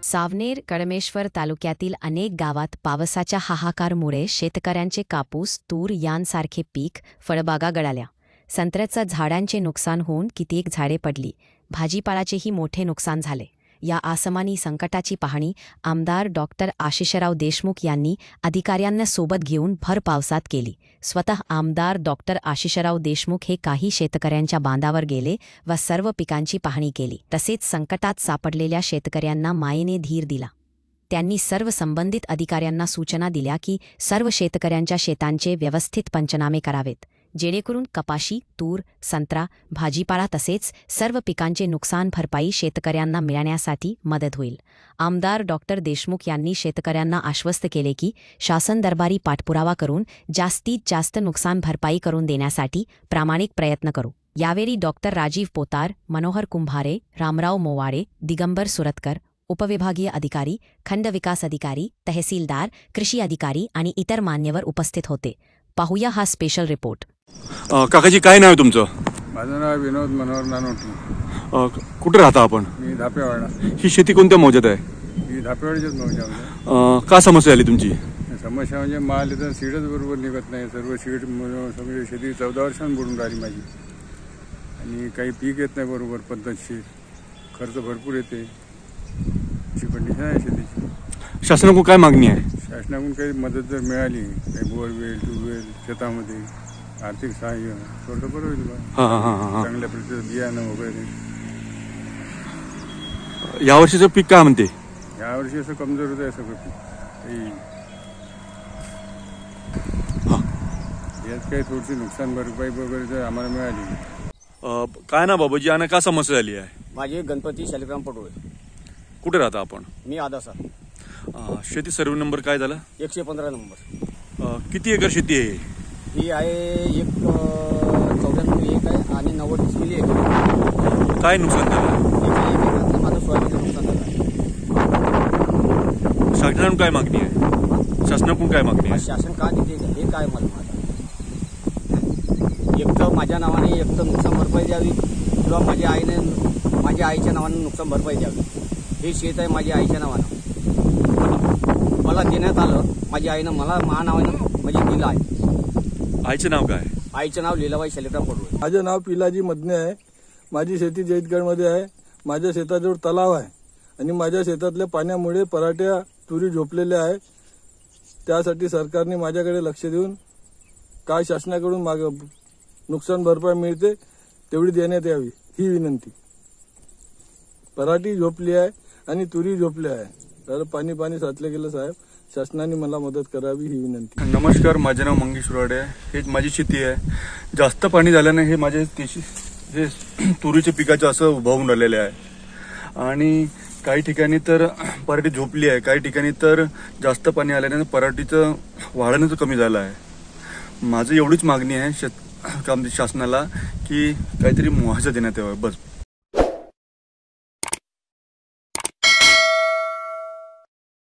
सावनेर कडमेश्वर तालुक्यातील अनेक गावात पावसाच्या हाहाकारमुळे शेतकऱ्यांचे कापूस, तूर यांसारखे पीक, फळबागा गळाल्या. संत्र्याच्या झाडांचे नुकसान होऊन कित्येक झाडे पडली. भाजीपाल्याचेही मोठे नुकसान झाले. या आसमानी संकटाची पाहणी आमदार डॉक्टर आशिषराव देशमुख यांनी अधिकाऱ्यांना सोबत घेऊन भर पावसात केली. स्वतः आमदार डॉक्टर आशिषराव देशमुख हे काही शेतकऱ्यांच्या बांधावर गेले व सर्व पिकांची पाहणी केली. तसेच संकटात सापडलेल्या शेतकऱ्यांना मायेने धीर दिला. त्यांनी सर्व संबंधित अधिकाऱ्यांना सूचना दिल्या की सर्व शेतकऱ्यांच्या शेतांचे व्यवस्थित पंचनामे करावेत, जेणेकरून कपाशी, तूर, संत्रा, भाजीपाला तसेच सर्व पिकांचे नुकसान भरपाई शेतकऱ्यांना मिळण्यासाठी मदत होईल. आमदार डॉक्टर देशमुख यांनी शेतकऱ्यांना आश्वस्त केले की शासन दरबारी पाठपुरावा करून जास्तीत जास्त नुकसान भरपाई करून देण्यासाठी प्रामाणिक प्रयत्न करू. यावेळी डॉक्टर राजीव पोतार, मनोहर कुंभारे, रामराव मोवाडे, दिगंबर सुरतकर, उपविभागीय अधिकारी, खंड विकास अधिकारी, तहसीलदार, कृषी अधिकारी आणि इतर मान्यवर उपस्थित होते. पाहूया हा स्पेशल रिपोर्ट. काकाजी, काय नाव आहे तुमचं? माझं नाव विनोद मनोहर नानोटी. कुठे राहता आपण? मी धापेवाडा. ही शेती कोणत्या मौजात आहे? ही धापेवाडीच्याच मौजामध्ये. का समस्या आली तुमची? समस्या म्हणजे माल इथं सीडच बरोबर निघत नाही. सर्व सीड सगळी शेती 14 वर्षांनी बुडून राहिली माझी. आणि काही पीक येत नाही बरोबर पद्धतशीर. खर्च भरपूर येते. अशी कंडिशन आहे शेतीची. शासनाकडून काय मागणी आहे? शासनाकडून काही मदत जर मिळाली, काही बोरवेल, ट्यूबवेल शेतामध्ये आर्थिक सहाय्य थोडं बरं होईल बा. चांगल्या प्रकारचं बियाणं वगैरे. यावर्षीचं पीक काय म्हणते? यावर्षी असं कमजोर होतं सगळं पीक. यात काही थोडीशी नुकसान भरपाई वगैरे जर आम्हाला मिळाली. काय ना बाबाजी, आणि का समस्या आली आहे? माझे गणपती शालिग्राम पटोळे. कुठे राहता आपण? मी आदासा. शेती सर्व नंबर काय झाला? 115 नंबर. किती एकर शेती आहे? ही आहे 94 एक आहे आणि 90 डिस्मिली एक आहे. काय नुकसान झालं? माझं सोयाबीनचं नुकसान झालं आहे. शासनाकडून काय मागणी आहे? शासनाकडून काय मागणी आहे? शासन का देते हे काय मला माझं एक तर माझ्या नावाने एक तर नुकसान भरपाई द्यावी किंवा माझ्या आईच्या नावाने नुकसान भरपाई द्यावी. हे शेत आहे माझ्या आईच्या नावानं. मला देण्यात आलं. माझ्या आईनं मला नावानं म्हणजे दिलं आहे. आईचं नाव काय? आईचं नाव लीलाबाई शालिग्राम पटोळे. माझं नाव पिलाजी मदने आहे. माझी शेती जैतगडमध्ये आहे. माझ्या शेताजवळ तलाव आहे आणि माझ्या शेतातल्या पाण्यामुळे पराठ्या, तुरी झोपलेल्या आहे. त्यासाठी सरकारने माझ्याकडे लक्ष देऊन काय शासनाकडून नुकसान भरपाई मिळते तेवढी देण्यात यावी ही विनंती. पराठी झोपली आहे आणि तुरी झोपल्या आहे. तर पाणी साचले गेलं साहेब. शासनाने मला मदत करावी ही विनंती. नमस्कार, माझे नाव मंगेश रोडे आहे. हेच माझी शेती आहे. जास्त पाणी झाल्याने हे माझे हे तुरीच्या पिकाचं असं उभं होऊन राहिलेले आहे. आणि काही ठिकाणी तर पराठी झोपली आहे, काही ठिकाणी तर जास्त पाणी आल्याने पराठीचं वाढण्याचं कमी झालं आहे. माझं एवढीच मागणी आहे शासनाला की काहीतरी मुआवजा देण्यात यावा, बस.